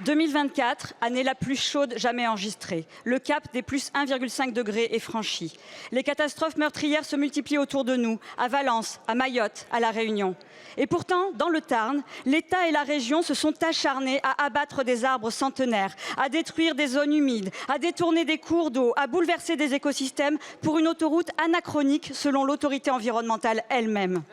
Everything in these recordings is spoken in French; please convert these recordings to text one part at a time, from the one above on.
2024, année la plus chaude jamais enregistrée. Le cap des plus 1,5 degrés est franchi. Les catastrophes meurtrières se multiplient autour de nous, à Valence, à Mayotte, à La Réunion. Et pourtant, dans le Tarn, l'État et la région se sont acharnés à abattre des arbres centenaires, à détruire des zones humides, à détourner des cours d'eau, à bouleverser des écosystèmes pour une autoroute anachronique selon l'autorité environnementale elle-même.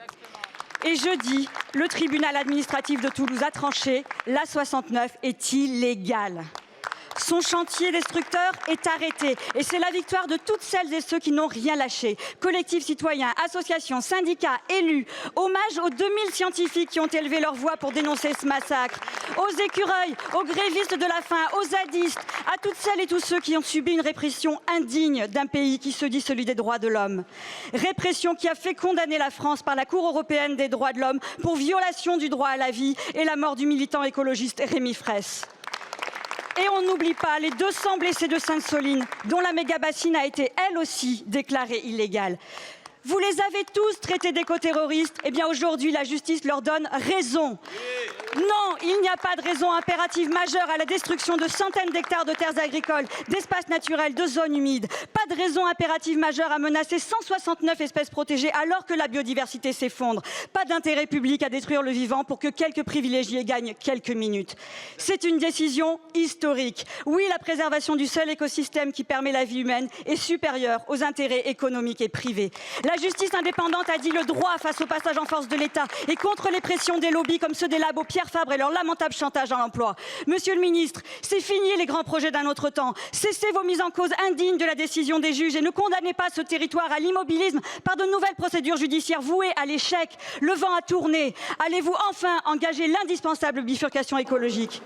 Et jeudi, le tribunal administratif de Toulouse a tranché, l'A69 est illégale. Son chantier destructeur est arrêté et c'est la victoire de toutes celles et ceux qui n'ont rien lâché. Collectifs citoyens, associations, syndicats, élus, hommage aux 2000 scientifiques qui ont élevé leur voix pour dénoncer ce massacre, aux écureuils, aux grévistes de la faim, aux zadistes, à toutes celles et tous ceux qui ont subi une répression indigne d'un pays qui se dit celui des droits de l'homme. Répression qui a fait condamner la France par la Cour européenne des droits de l'homme pour violation du droit à la vie et la mort du militant écologiste Rémi Fraisse. Et on n'oublie pas les 200 blessés de Sainte-Soline, dont la méga-bassine a été, elle aussi, déclarée illégale. Vous les avez tous traités d'éco-terroristes. Eh bien, aujourd'hui, la justice leur donne raison. Non, il n'y a pas de raison impérative majeure à la destruction de centaines d'hectares de terres agricoles, d'espaces naturels, de zones humides. Pas de raison impérative majeure à menacer 169 espèces protégées alors que la biodiversité s'effondre. Pas d'intérêt public à détruire le vivant pour que quelques privilégiés gagnent quelques minutes. C'est une décision historique. Oui, la préservation du seul écosystème qui permet la vie humaine est supérieure aux intérêts économiques et privés. La justice indépendante a dit le droit face au passage en force de l'État et contre les pressions des lobbies comme ceux des labos Pierre Fabre et leur lamentable chantage à l'emploi. Monsieur le ministre, c'est fini les grands projets d'un autre temps. Cessez vos mises en cause indignes de la décision des juges et ne condamnez pas ce territoire à l'immobilisme par de nouvelles procédures judiciaires vouées à l'échec. Le vent a tourné. Allez-vous enfin engager l'indispensable bifurcation écologique ?